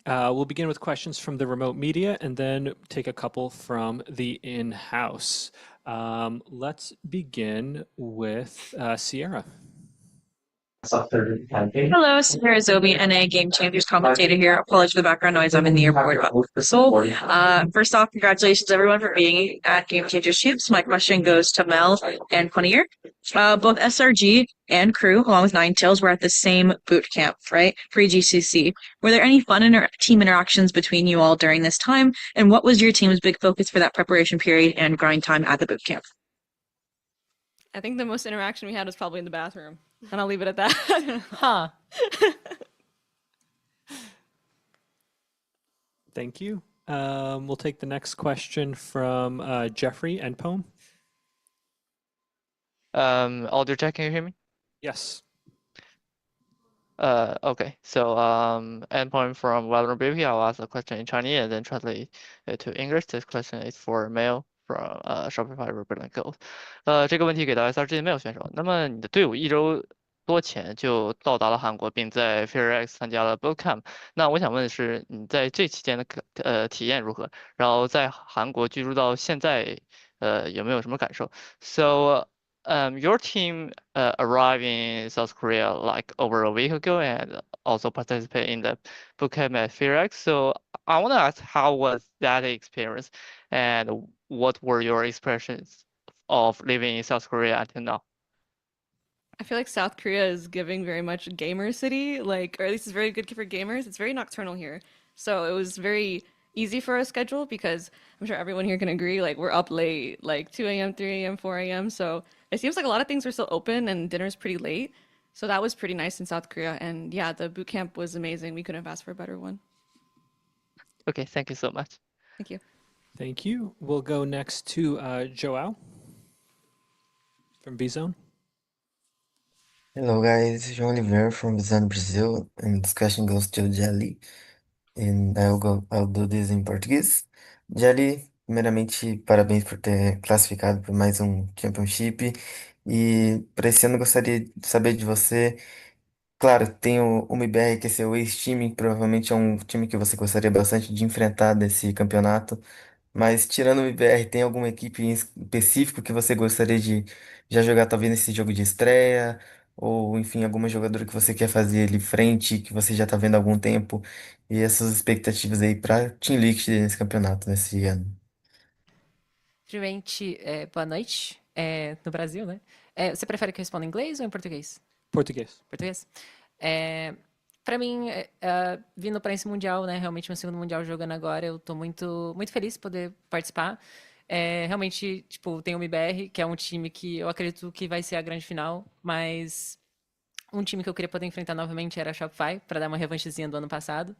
We'll begin with questions from the remote media and then take a couple from the in-house. Let's begin with Sierra. Hello, Sarah Zobi, NA Game Changers commentator here. Apologies for the background noise. I'm in the airport of Seoul. First off, congratulations everyone for being at Game Changers Shoots. My question goes to meL and conir. Both SRG and KRU, along with Ninetales, were at the same boot camp, right? Pre-GCC. Were there any fun team interactions between you all during this time? And what was your team's big focus for that preparation period and grind time at the boot camp? I think the most interaction we had was probably in the bathroom. And I'll leave it at that. Huh. Thank you. We'll take the next question from Jeffrey and Poem. Audio check, can you hear me? Yes. Okay. So, endpoint from VALORANT Esports, I'll ask a question in Chinese and then translate it to English. This question is for meL from Shopify RedNote Code. 这个问题给到 SRG 的meL选手。那么你的队伍1周多前就到达了韩国，并在 FairX 参加了 Bootcamp。那我想问的是，你在这期间的体验如何？然后在韩国居住到现在，有没有什么感受 ？So, your team arrived in South Korea like over a week ago and also participate in the bootcamp at FairX. So I want to ask, how was that experience, and what were your expressions of living in South Korea until now? I feel like South Korea is giving very much gamer city, like, or at least it's very good for gamers. It's very nocturnal here. So it was very easy for our schedule because I'm sure everyone here can agree, like, we're up late, like 2 a.m., 3 a.m., 4 a.m. So it seems like a lot of things are still open and dinner's pretty late. So that was pretty nice in South Korea. And yeah, the boot camp was amazing. We couldn't have asked for a better one. Okay, thank you so much. Thank you. Thank you. We'll go next to Joao from B-Zone. Hello guys, João Oliveira from Visão Brazil, and this question goes to Jelly, and I'll do this em português. Jelly, primeiramente, parabéns por ter classificado para mais um Championship, e para esse ano eu gostaria de saber de você, claro, tem o MBR, que é seu ex-time, que provavelmente é um time que você gostaria bastante de enfrentar nesse campeonato. Mas tirando o MBR, tem alguma equipe em específico que você gostaria de já jogar talvez nesse jogo de estreia? Ou enfim, alguma jogadora que você quer fazer ali frente, que você já tá vendo há algum tempo? E essas expectativas aí pra Team Liquid nesse campeonato, nesse ano? Primeiramente, boa noite, no Brasil, né? Você prefere que eu responda em inglês ou em português? Português. Português? Para mim, vindo para esse Mundial, né? Realmente meu segundo Mundial jogando agora, eu tô muito, muito feliz de poder participar. Realmente, tipo, tem o MBR, que é um time que eu acredito que vai ser a grande final, mas um time que eu queria poder enfrentar novamente era a Shopify, para dar uma revanchezinha do ano passado.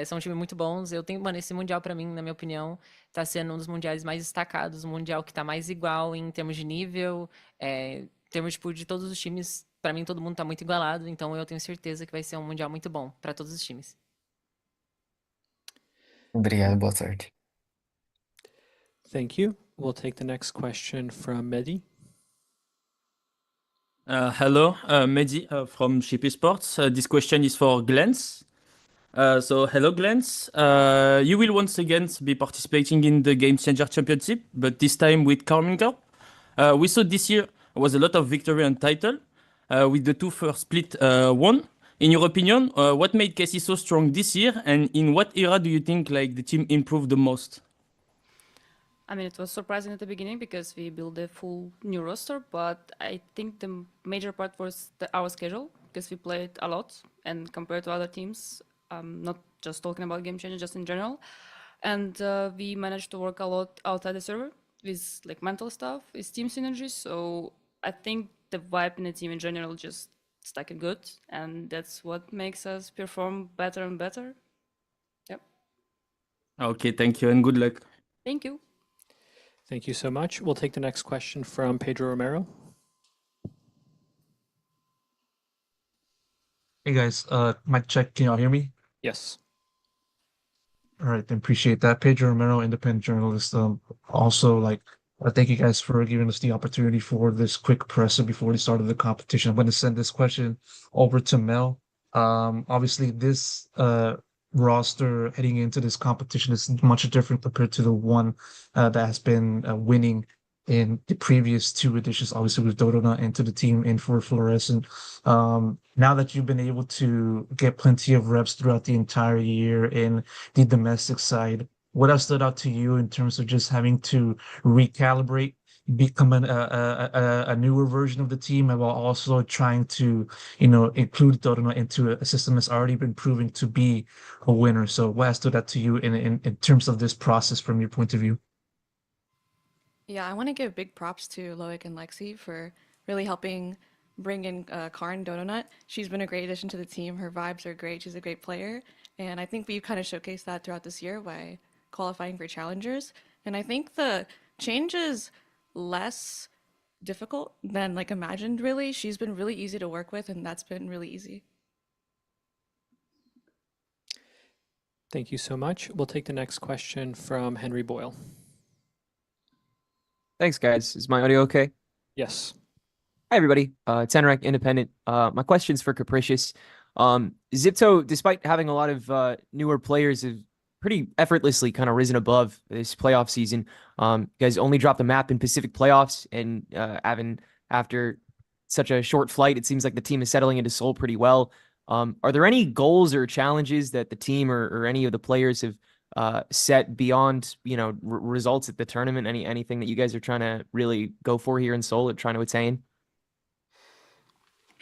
São um time muito bons. Eu tenho, mano, esse Mundial para mim, na minha opinião, tá sendo um dos mundiais mais destacados, um mundial que tá mais igual em termos de nível, em termos, tipo, de todos os times. Para mim, todo mundo tá muito igualado, então eu tenho certeza que vai ser um mundial muito bom para todos os times. Obrigado, boa sorte. Thank you. We'll take the next question from Mehdi. Hello, Mehdi from XIP Esports. This question is for Glens. So hello, Glens. You will once again be participating in the Game Changer Championship, but this time with conir. We saw this year was a lot of victory and title, with the two first split won. In your opinion, what made KC so strong this year, and in what era do you think like the team improved the most? I mean, it was surprising at the beginning because we built a full new roster, but I think the major part was our schedule because we played a lot, and compared to other teams, not just talking about Game Changer, just in general, and we managed to work a lot outside the server with like mental stuff, with team synergy. So I think the vibe in the team in general just stuck good, and that's what makes us perform better and better. Yep. Okay, thank you and good luck. Thank you. Thank you so much. We'll take the next question from Pedro Romero. Hey guys, mic check, can y'all hear me? Yes. All right, then appreciate that. Pedro Romero, independent journalist. Also, like, thank you guys for giving us the opportunity for this quick presser before the start of the competition. I'm going to send this question over to meL. Obviously, this roster heading into this competition is much different compared to the one that has been winning in the previous two editions, obviously with Dodona into the team and for Fluorescent. Now that you've been able to get plenty of reps throughout the entire year in the domestic side, what has stood out to you in terms of just having to recalibrate, become a newer version of the team, while also trying to, include Dodona into a system that's already been proving to be a winner? So what has stood out to you in terms of this process from your point of view? Yeah, I want to give big props to Loic and Lexi for really helping bring in Karn Donut. She's been a great addition to the team. Her vibes are great. She's a great player. And I think we've kind of showcased that throughout this year by qualifying for challengers. And I think the change is less difficult than like imagined, really. She's been really easy to work with, and that's been really easy. Thank you so much. We'll take the next question from Henry Boyle. Thanks, guys. Is my audio okay? Yes. Hi, everybody. It's Enric, Independent. My question's for capriciouS. Zipto, despite having a lot of newer players, have pretty effortlessly kind of risen above this playoff season. You guys only dropped the map in Pacific playoffs, and after such a short flight, it seems like the team is settling into Seoul pretty well. Are there any goals or challenges that the team or any of the players have set beyond, results at the tournament? Anything that you guys are trying to really go for here in Seoul or trying to attain?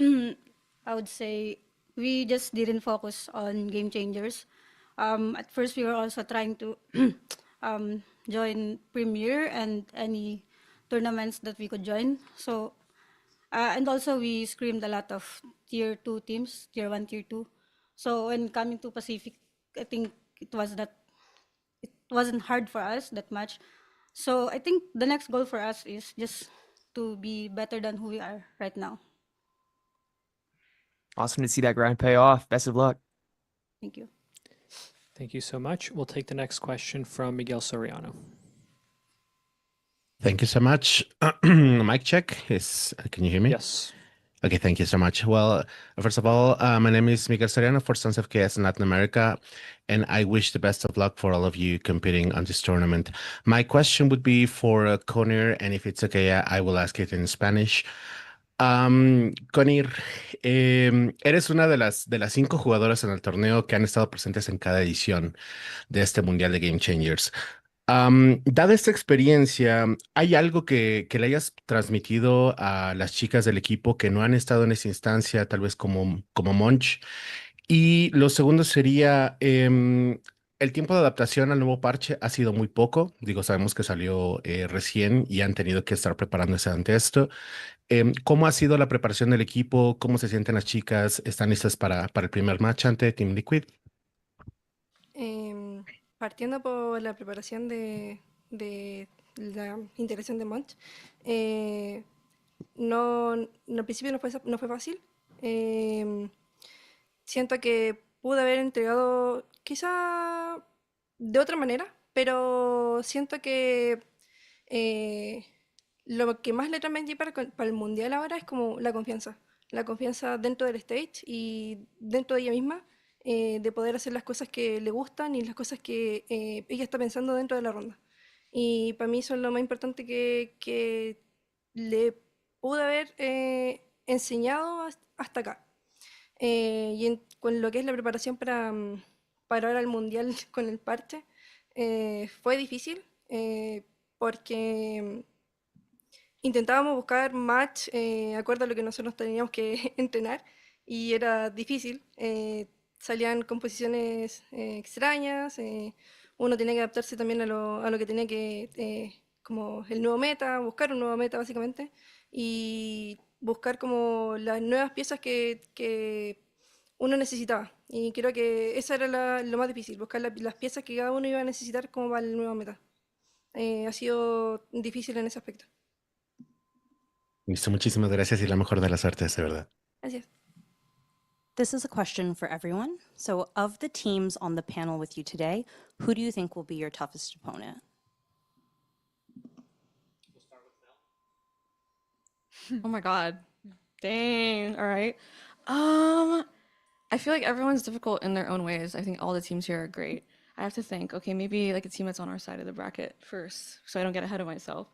I would say we just didn't focus on game changers. At first, we were also trying to join Premier and any tournaments that we could join. So, and also we screamed a lot of tier 2 teams, tier 1, tier 2. So when coming to Pacific, I think it wasn't hard for us that much. So I think the next goal for us is just to be better than who we are right now. Awesome to see that grind pay off. Best of luck. Thank you. Thank you so much. We'll take the next question from Miguel Soriano. Thank you so much. Mic check. Can you hear me? Yes. Okay, thank you so much. Well, first of all, my name is Miguel Soriano for Sons of KS in Latin America, and I wish the best of luck for all of you competing on this tournament. My question would be for Conir, and if it's okay, I will ask it in Spanish. Conir, eres una de las 5 jugadoras en el torneo que han estado presentes en cada edición de este Mundial de Game Changers. Dada esta experiencia, ¿hay algo que le hayas transmitido a las chicas del equipo que no han estado en esa instancia, tal vez como Monch? Y lo segundo sería, el tiempo de adaptación al nuevo parche ha sido muy poco. Digo, sabemos que salió recién y han tenido que estar preparándose ante esto. ¿Cómo ha sido la preparación del equipo? ¿Cómo se sienten las chicas? ¿Están listas para el primer match ante Team Liquid? Partiendo por la preparación de la integración de Monch, no, al principio no fue fácil. Siento que pude haber entregado quizá de otra manera, pero siento que lo que más le transmití para el Mundial ahora es como la confianza dentro del stage y dentro de ella misma, de poder hacer las cosas que le gustan y las cosas que ella está pensando dentro de la ronda. Y para mí eso es lo más importante que le pude haber enseñado hasta acá. Con lo que es la preparación para ahora el Mundial con el parche, fue difícil porque intentábamos buscar match acorde a lo que nosotros teníamos que entrenar y era difícil. Salían composiciones extrañas, uno tenía que adaptarse también a lo que tenía que, como el nuevo meta, buscar un nuevo meta básicamente, y buscar como las nuevas piezas que uno necesitaba. Y creo que eso era lo más difícil, buscar las piezas que cada uno iba a necesitar como para el nuevo meta. Ha sido difícil en ese aspecto. Listo, muchísimas gracias y la mejor de las suertes, de verdad. Gracias. This is a question for everyone. So, of the teams on the panel with you today, who do you think will be your toughest opponent? Oh my God. Dang. All right. I feel like everyone's difficult in their own ways. I think all the teams here are great. I have to think, okay, maybe like a team that's on our side of the bracket first, so I don't get ahead of myself.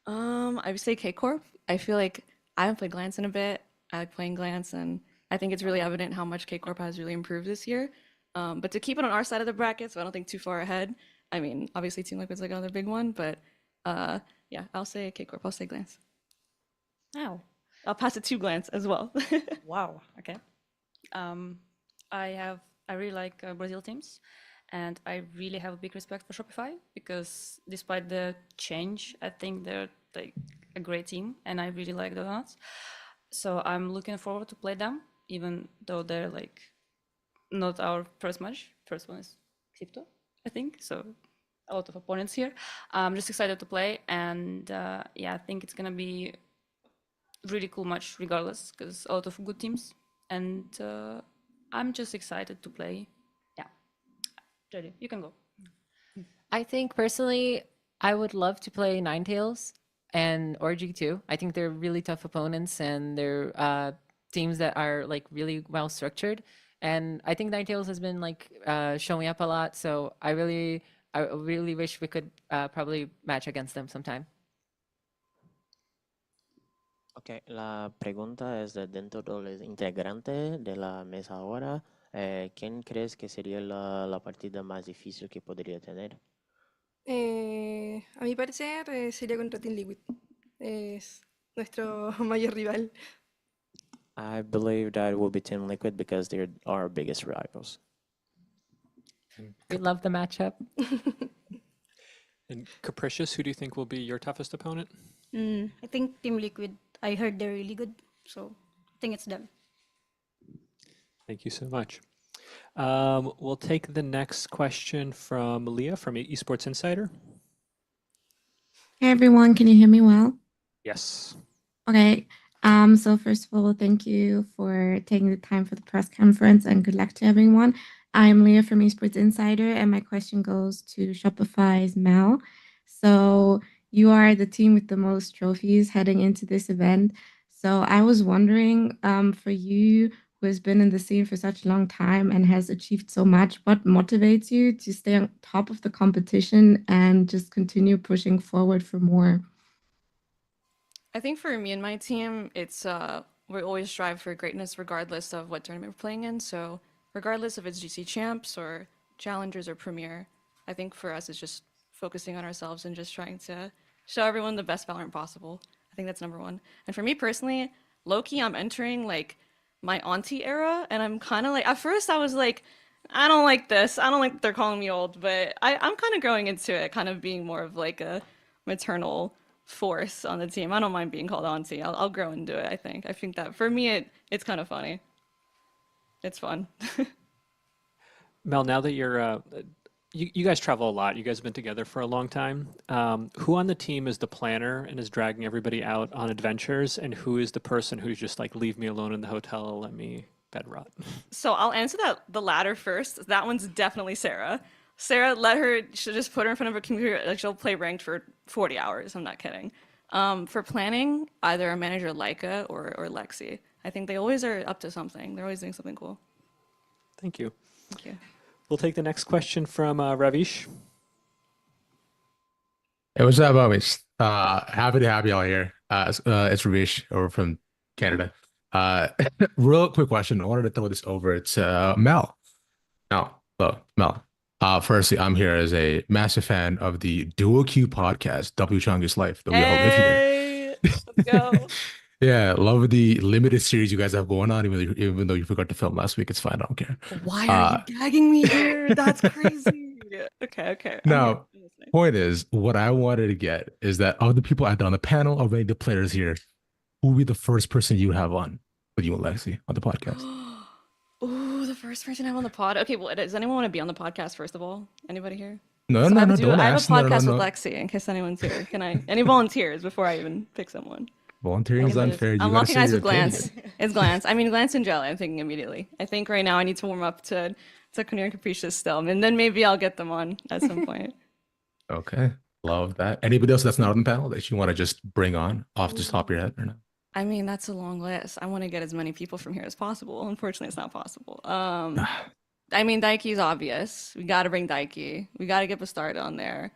I would say K Corp. I feel like I haven't played Glance in a bit. I like playing Glance, and I think it's really evident how much K Corp has really improved this year. But to keep it on our side of the bracket, so I don't think too far ahead. I mean, obviously Team Liquid's like another big one, but yeah, I'll say K Corp. I'll say Glance. Wow. I'll pass it to Glance as well. Wow. Okay. I really like Brazil teams, and I really have a big respect for Shopify because despite the change, I think they're like a great team, and I really like the donuts. So I'm looking forward to play them, even though they're like not our first match. First one is XIP, I think. So a lot of opponents here. I'm just excited to play, and yeah, I think it's gonna be really cool match regardless because a lot of good teams, and I'm just excited to play. Yeah, Jelly, you can go. I think personally, I would love to play Ninetales and RG too. I think they're really tough opponents and they're teams that are like really well structured. And I think Ninetales has been like showing up a lot. So I really wish we could probably match against them sometime. Ok, la pregunta es de dentro de los integrantes de la mesa ahora. ¿Quién crees que sería la partida más difícil que podría tener? A mi parecer sería contra Team Liquid. Es nuestro mayor rival. I believe that it will be Team Liquid because they're our biggest rivals. We love the matchup. And Capricious, who do you think will be your toughest opponent? I think Team Liquid. I heard they're really good, so I think it's them. Thank you so much. We'll take the next question from Leah from Esports Insider. Hey everyone, can you hear me well? Yes. Okay. So first of all, thank you for taking the time for the press conference and good luck to everyone. I'm Leah from Esports Insider, and my question goes to Shopify's meL. So you are the team with the most trophies heading into this event. So I was wondering, for you, who has been in the scene for such a long time and has achieved so much, what motivates you to stay on top of the competition and just continue pushing forward for more? I think for me and my team, it's we always strive for greatness regardless of what tournament we're playing in. So regardless if it's GC Champs or Challengers or Premier, I think for us it's just focusing on ourselves and just trying to show everyone the best VALORANT possible. I think that's number one. And for me personally, low-key, I'm entering like my auntie era, and I'm kind of like, at first I was like, I don't like this. I don't like that they're calling me old, but I'm kind of growing into it, kind of being more of like a maternal force on the team. I don't mind being called auntie. I'll grow into it, I think. I think that for me, it's kind of funny. It's fun. meL, now that you're, you guys travel a lot. You guys have been together for a long time. Who on the team is the planner and is dragging everybody out on adventures? And who is the person who's just like, leave me alone in the hotel, let me bed rot? So I'll answer the latter first. That one's definitely Sarah. Sarah, she'll just put her in front of her computer, like she'll play ranked for 40 hours. I'm not kidding. For planning, either our manager Laika or Lexi. I think they always are up to something. They're always doing something cool. Thank you. Thank you. We'll take the next question from Ravish. Hey, what's up, homies? Happy to have y'all here. It's Ravish over from Canada. Real quick question. I wanted to throw this over to meL. meL. Firstly, I'm here as a massive fan of the Duo Q podcast, W Chungus Life, that we all live here. Let's go. Yeah, love the limited series you guys have going on, even though you forgot to film last week. It's fine. I don't care. Why are you gagging me here? That's crazy. Okay. Now, point is, what I wanted to get is that of the people on the panel, of the players here, who would be the first person you have on with you and Lexi on the podcast? Ooh, the first person I have on the pod. Okay, well, does anyone want to be on the podcast, first of all? Anybody here? No, don't I have a podcast no. with Lexi, in case anyone's here. Any volunteers before I even pick someone? Volunteering is unfair. I'm locking eyes with Glance. It's Glance. I mean, Glance and Jelly, I'm thinking immediately. I think right now I need to warm up to conir and capriciouS still, and then maybe I'll get them on at some point. Okay, love that. Anybody else that's not on the panel that you want to just bring on off the top of your head or not? I mean, that's a long list. I want to get as many people from here as possible. Unfortunately, it's not possible. I mean, Daiki's obvious. We got to bring Daiki. We got to get Bastarda on there.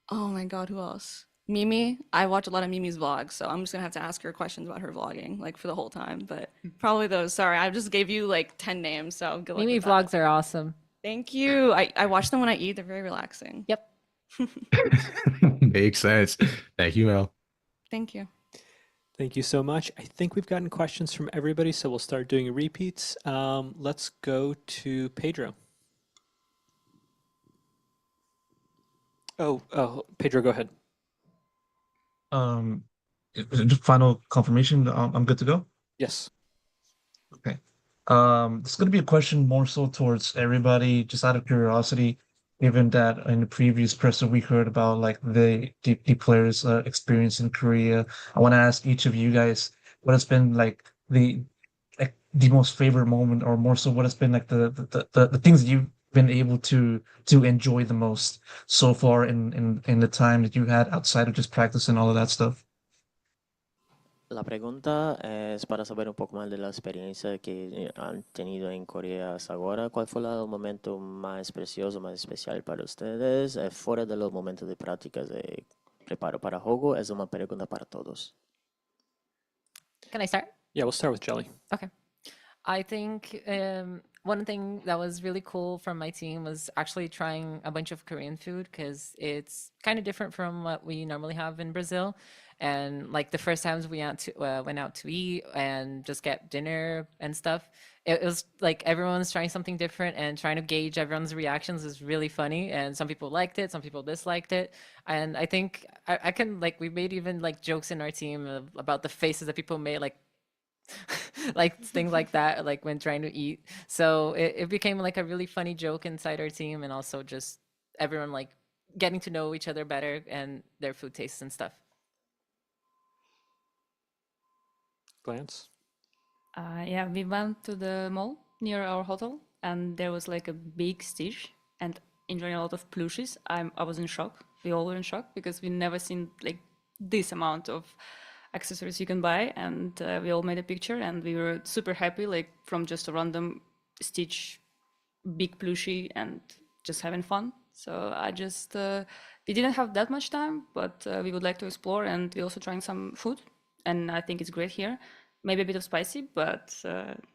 Oh my God, who else? Mimi. I watch a lot of Mimi's vlogs, so I'm just gonna have to ask her questions about her vlogging, like for the whole time. But probably those. Sorry, I just gave you like 10 names, so good luck Mimi with that. vlogs are awesome. Thank you. I watch them when I eat. They're very relaxing. Yep. Makes sense. Thank you, Mel. Thank you. Thank you so much. I think we've gotten questions from everybody, so we'll start doing repeats. Let's go to Pedro. Oh, Pedro, go ahead. Just final confirmation. I'm good to go. Yes. Okay. This is going to be a question more so towards everybody, just out of curiosity, given that in the previous presser we heard about like the players' experience in Korea. I want to ask each of you guys what has been like the most favorite moment, or more so what has been like the things that you've been able to enjoy the most so far in the time that you had outside of just practice and all of that stuff. La pregunta es para saber un poco más de la experiencia que han tenido en Corea hasta ahora. ¿Cuál fue el momento más precioso, más especial para ustedes? Fuera de los momentos de prácticas de preparo para juego, es una pregunta para todos. Can I start? Yeah, we'll start with Jelly. Okay. I think one thing that was really cool from my team was actually trying a bunch of Korean food, because it's kind of different from what we normally have in Brazil. And like the first times we went out to eat and just get dinner and stuff, it was like everyone's trying something different, and trying to gauge everyone's reactions is really funny. And some people liked it, some people disliked it. And I think I can, like, we made even like jokes in our team about the faces that people made, like like things like that, like when trying to eat. So it became like a really funny joke inside our team, and also just everyone like getting to know each other better and their food tastes and stuff. Glance? Yeah, we went to the mall near our hotel, and there was like a big stage, and enjoying a lot of plushies. I was in shock. We all were in shock because we never seen like this amount of accessories you can buy, and we all made a picture, and we were super happy, like from just a random Stitch big plushie and just having fun. So I just we didn't have that much time, but we would like to explore, and we also trying some food, and I think it's great here. Maybe a bit of spicy, but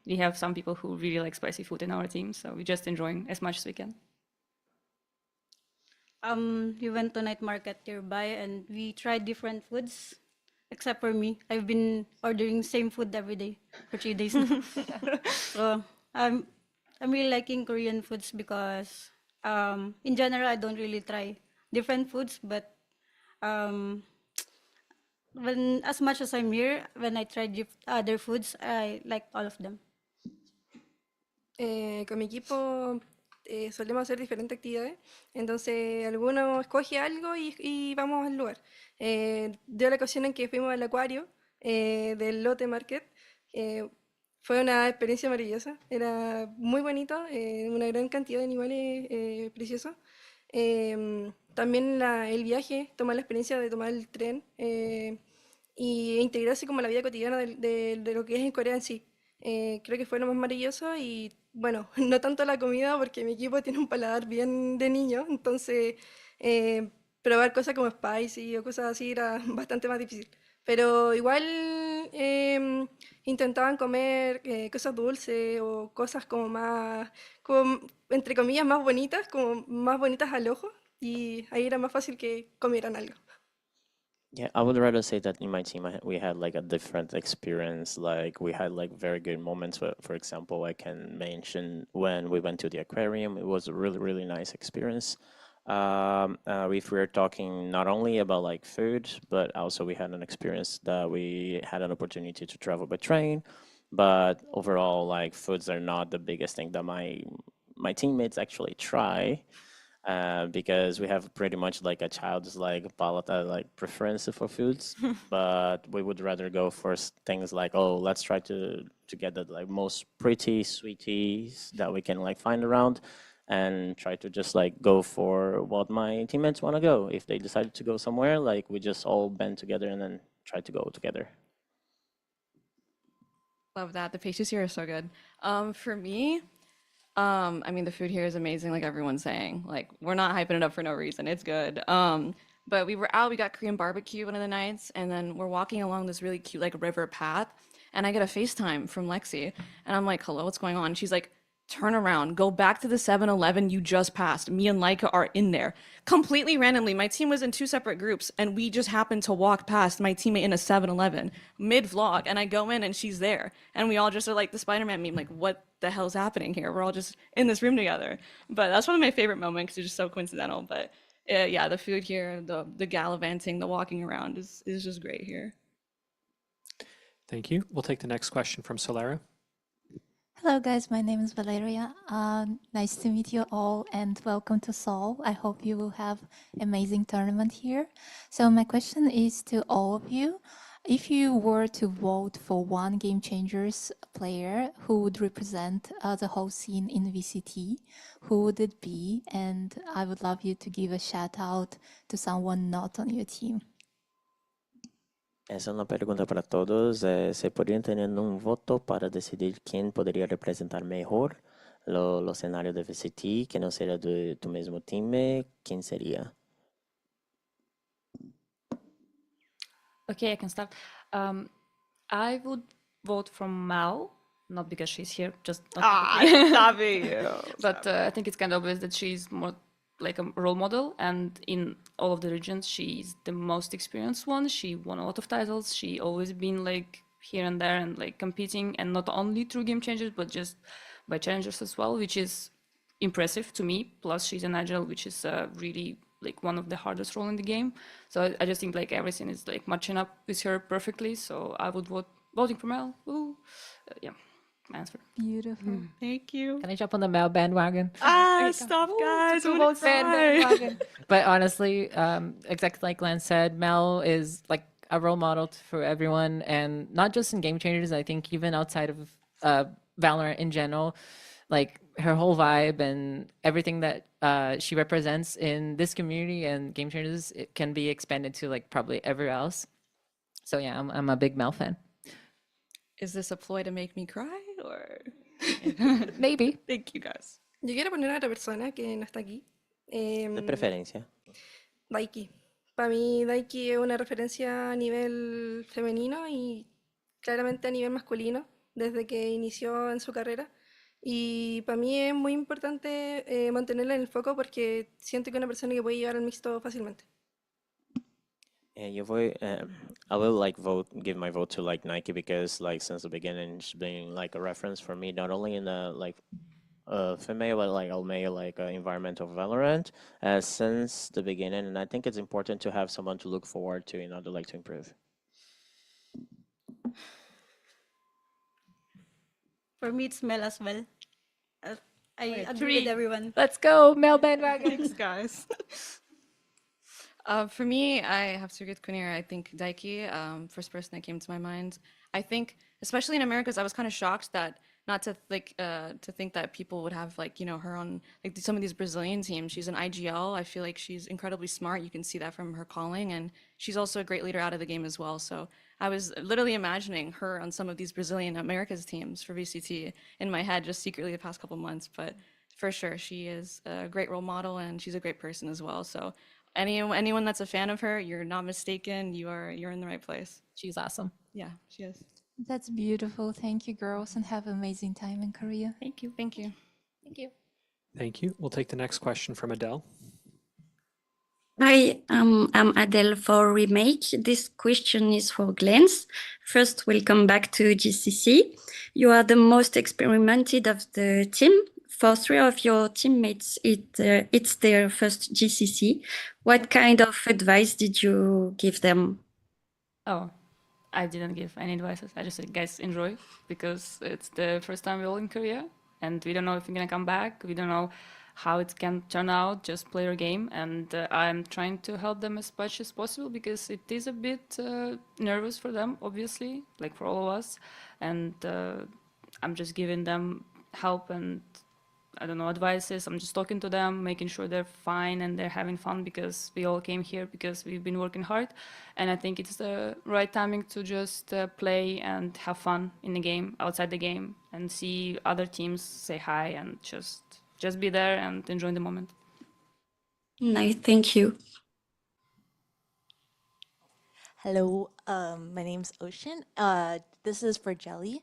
we have some people who really like spicy food in our team, so we're just enjoying as much as we can. We went to night market nearby, and we tried different foods. Except for me, I've been ordering same food every day for 3 days now. So I'm really liking Korean foods because in general I don't really try different foods, but when as much as I'm here, when I tried other foods, I like all of them. Con mi equipo solemos hacer diferentes actividades, entonces alguno escoge algo y vamos al lugar. Dio la ocasión en que fuimos al acuario del Lotte Market. Fue una experiencia maravillosa, era muy bonito, una gran cantidad de animales preciosos. También el viaje, tomar la experiencia de tomar el tren y integrarse como a la vida cotidiana de lo que es en Corea en sí. Creo que fue lo más maravilloso, y bueno, no tanto la comida porque mi equipo tiene un paladar bien de niño, entonces probar cosas como spicy o cosas así era bastante más difícil. Pero igual intentaban comer cosas dulces o cosas como más, como, entre comillas, más bonitas, como más bonitas al ojo, y ahí era más fácil que comieran algo. Yeah, I would rather say that in my team we had like a different experience. Like we had like very good moments. For example, I can mention when we went to the aquarium. It was a really, really nice experience. If we're talking not only about like food, but also we had an experience that we had an opportunity to travel by train. But overall, like foods are not the biggest thing that my teammates actually try. Because we have pretty much like a child's like palate, like preference for foods, but we would rather go for things like, oh, let's try to get the like most pretty sweeties that we can like find around, and try to just like go for what my teammates want to go. If they decided to go somewhere, like we just all band together and then try to go together. Love that. The pastries here are so good. For me, I mean, the food here is amazing, like everyone's saying. Like, we're not hyping it up for no reason. It's good. But we were out, we got Korean barbecue one of the nights, and then we're walking along this really cute, like, river path, and I get a FaceTime from Lexi, and I'm like, hello, what's going on? She's like, turn around, go back to the 7-Eleven you just passed. Me and Laika are in there. Completely randomly, my team was in 2 separate groups, and we just happened to walk past my teammate in a 7-Eleven mid-vlog, and I go in and she's there. And we all just are like the Spider-Man meme, like, what the hell's happening here? We're all just in this room together. But that's one of my favorite moments because it's just so coincidental. But yeah, the food here, the gallivanting, the walking around is just great here. Thank you. We'll take the next question from Solera. Hello guys, my name is Valeria. Nice to meet you all and welcome to Seoul. I hope you will have amazing tournament here. So my question is to all of you. If you were to vote for one Game Changers player who would represent the whole scene in VCT, who would it be? And I would love you to give a shout out to someone not on your team. Essa é uma pergunta para todos. Se podrían tener un voto para decidir quién podría representar mejor lo escenario de VCT, que no sea de tu mismo time, ¿quién sería? Okay, I can start. I would vote for meL, not because she's here, just not Stop it. But I think it's kind of obvious that she's more like a role model, and in all of the regions, she's the most experienced one. She won a lot of titles. She always been like here and there and like competing, and not only through Game Changers, but just by challengers as well, which is impressive to me. Plus, she's an agile, which is really like one of the hardest role in the game. So I just think like everything is like matching up with her perfectly. So I would voting for meL. Yeah, my answer. Beautiful. Thank you. Can I jump on the meL bandwagon? Stop, guys. I'm Vote gonna fan cry. bandwagon. But honestly, exactly like Glenn said, meL is like a role model for everyone, and not just in Game Changers. I think even outside of Valorant in general, like her whole vibe and everything that she represents in this community and Game Changers, it can be expanded to like probably everywhere else. So yeah, I'm a big meL fan. Is this a ploy to make me cry or maybe? Thank you guys. Yo quiero poner a otra persona que no está aquí. De preferencia. Daiki. Para mí, Daiki es una referencia a nivel femenino y claramente a nivel masculino desde que inició en su carrera. Y para mí es muy importante mantenerla en el foco porque siento que es una persona que puede llevar al mixto fácilmente. I will like give my vote to like Nike because like since the beginning she's been like a reference for me not only in the like female but like all male like environment of Valorant since the beginning, and I think it's important to have someone to look forward to in order like to improve. For me, it's meL as well. I agree with everyone. Let's go, meL bandwagon. Thanks, guys. For me, I have to get conir. I think Daiki, first person that came to my mind. I think, especially in Americas, I was kind of shocked that not to think that people would have like her on like some of these Brazilian teams. She's an IGL. I feel like she's incredibly smart. You can see that from her calling, and she's also a great leader out of the game as well. So I was literally imagining her on some of these Brazilian Americas teams for VCT in my head, just secretly the past couple months. But for sure, she is a great role model, and she's a great person as well. So anyone that's a fan of her, you're not mistaken. You're in the right place. She's awesome. Yeah, she is. That's beautiful. Thank you, girls, and have an amazing time in Korea. Thank you. Thank you. Thank you. Thank you. We'll take the next question from Adele. Hi, I'm Adele for Remake. This question is for Glens. First, welcome back to GCC. You are the most experimented of the team. For 3 of your teammates, it's their first GCC. What kind of advice did you give them? Oh, I didn't give any advices. I just said, guys, enjoy, because it's the first time we're all in Korea, and we don't know if we're gonna come back. We don't know how it can turn out. Just play your game, and I'm trying to help them as much as possible because it is a bit nervous for them, obviously, like for all of us. And I'm just giving them help and I don't know, advices. I'm just talking to them, making sure they're fine and they're having fun, because we all came here because we've been working hard. And I think it's the right timing to just play and have fun in the game, outside the game, and see other teams, say hi, and just be there and enjoy the moment. Nice, thank you. Hello, my name's Ocean. This is for Jelly.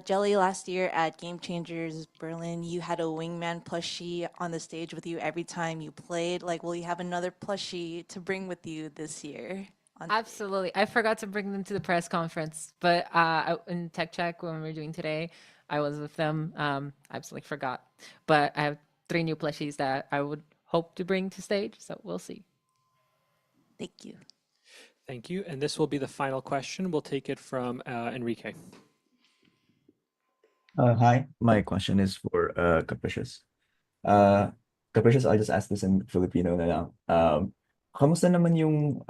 Jelly, last year at Game Changers Berlin, you had a wingman plushie on the stage with you every time you played. Like, will you have another plushie to bring with you this year? Absolutely. I forgot to bring them to the press conference, but in Tech Check when we were doing today, I was with them. I absolutely forgot. But I have 3 new plushies that I would hope to bring to stage, so we'll see. Thank you. Thank you. And this will be the final question. We'll take it from Enrique. Hi, my question is for Capricious. Capricious, I'll just ask this in Filipino na lang. Kamusta naman yung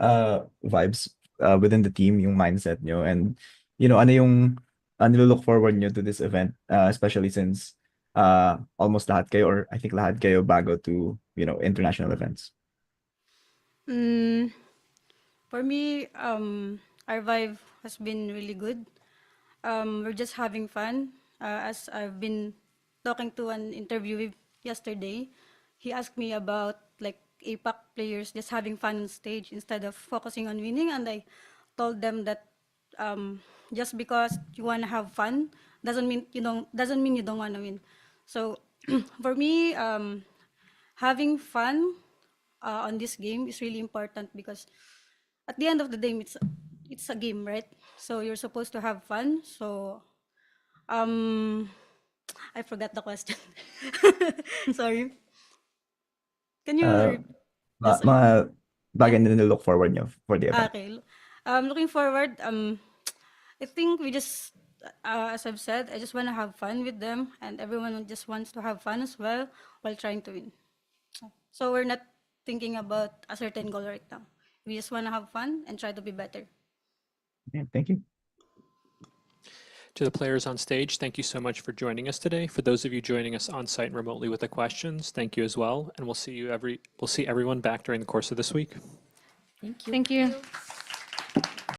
vibes within the team, yung mindset nyo, and ano yung nilo-look forward nyo to this event, especially since almost lahat kayo, or I think lahat kayo bago to international events. For me, our vibe has been really good. We're just having fun. As I've been talking to an interviewee yesterday, he asked me about like APAC players just having fun on stage instead of focusing on winning, and I told them that just because you want to have fun doesn't mean you don't want to win. So for me, having fun on this game is really important, because at the end of the day, it's a game, right? So you're supposed to have fun. So I forgot the question. Sorry. Can you Mga bagay na nilo-look forward nyo for the event. Okay. Looking forward, I think we just, as I've said, I just want to have fun with them, and everyone just wants to have fun as well while trying to win. So we're not thinking about a certain goal right now. We just want to have fun and try to be better. Yeah, thank you. To the players on stage, thank you so much for joining us today. For those of you joining us on site and remotely with the questions, thank you as well. And we'll see everyone back during the course of this week. Thank you. Thank you.